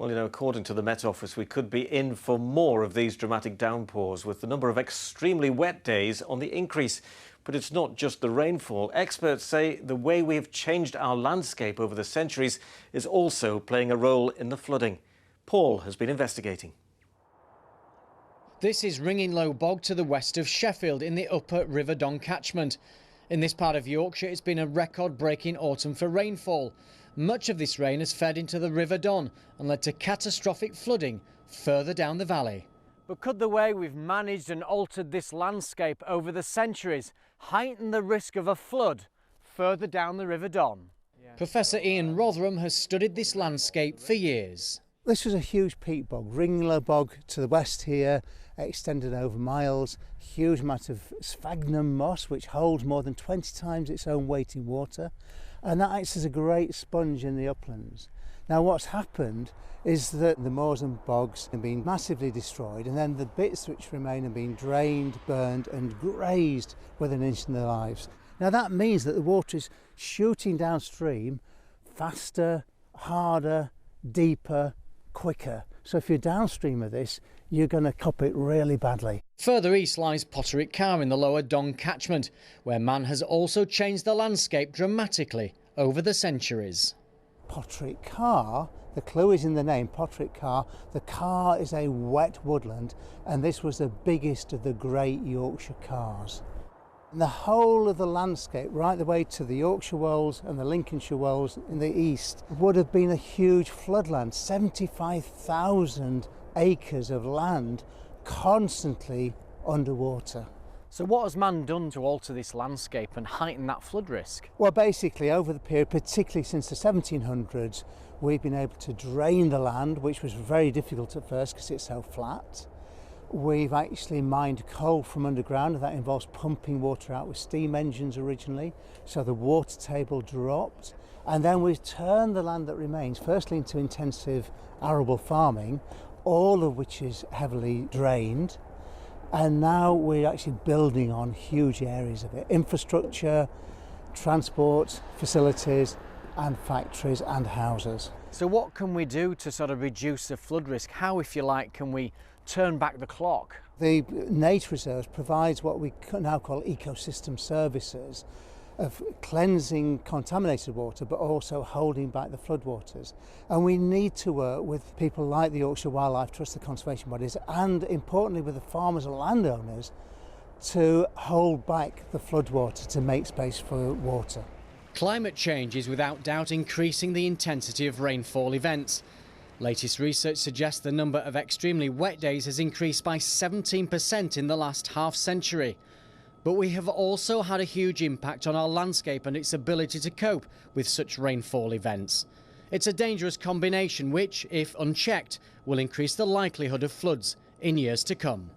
Well, according to the Met Office, we could be in for more of these dramatic downpours, with the number of extremely wet days on the increase. But it's not just the rainfall. Experts say the way we have changed our landscape over the centuries is also playing a role in the flooding. Paul has been investigating. This is Ringinglow Bog to the west of Sheffield in the upper River Don catchment. In this part of Yorkshire, it's been a record-breaking autumn for rainfall. Much of this rain has fed into the River Don and led to catastrophic flooding further down the valley. But could the way we've managed and altered this landscape over the centuries heighten the risk of a flood further down the River Don? Professor Ian Rotherham has studied this landscape for years. This was a huge peat bog, Ringinglow Bog to the west here, extended over miles, huge amount of sphagnum moss which holds more than 20 times its own weight in water, and that acts as a great sponge in the uplands. Now what's happened is that the moors and bogs have been massively destroyed, and then the bits which remain have been drained, burned and grazed within an inch of their lives. Now that means that the water is shooting downstream faster, harder, deeper, quicker. So if you're downstream of this, you're going to cop it really badly. Further east lies Potteric Carr in the lower Don catchment, where man has also changed the landscape dramatically over the centuries. Potteric Carr, the clue is in the name, Potteric Carr. The Carr is a wet woodland, and this was the biggest of the great Yorkshire carrs. And the whole of the landscape, right the way to the Yorkshire Wolds and the Lincolnshire Wolds in the east, would have been a huge floodland, 75,000 acres of land constantly underwater. So what has man done to alter this landscape and heighten that flood risk? Well, basically over the period, particularly since the 1700s, we've been able to drain the land, which was very difficult at first because it's so flat. We've actually mined coal from underground, and that involves pumping water out with steam engines originally, so the water table dropped. And then we've turned the land that remains firstly into intensive arable farming, all of which is heavily drained, and now we're actually building on huge areas of it. Infrastructure, transport facilities and factories and houses. So what can we do to sort of reduce the flood risk? How, if you like, can we turn back the clock? The nature reserves provides what we now call ecosystem services of cleansing contaminated water but also holding back the floodwaters. And we need to work with people like the Yorkshire Wildlife Trust, the conservation bodies, and importantly with the farmers and landowners to hold back the floodwater to make space for water. Climate change is without doubt increasing the intensity of rainfall events. Latest research suggests the number of extremely wet days has increased by 17% in the last half century. But we have also had a huge impact on our landscape and its ability to cope with such rainfall events. It's a dangerous combination which, if unchecked, will increase the likelihood of floods in years to come.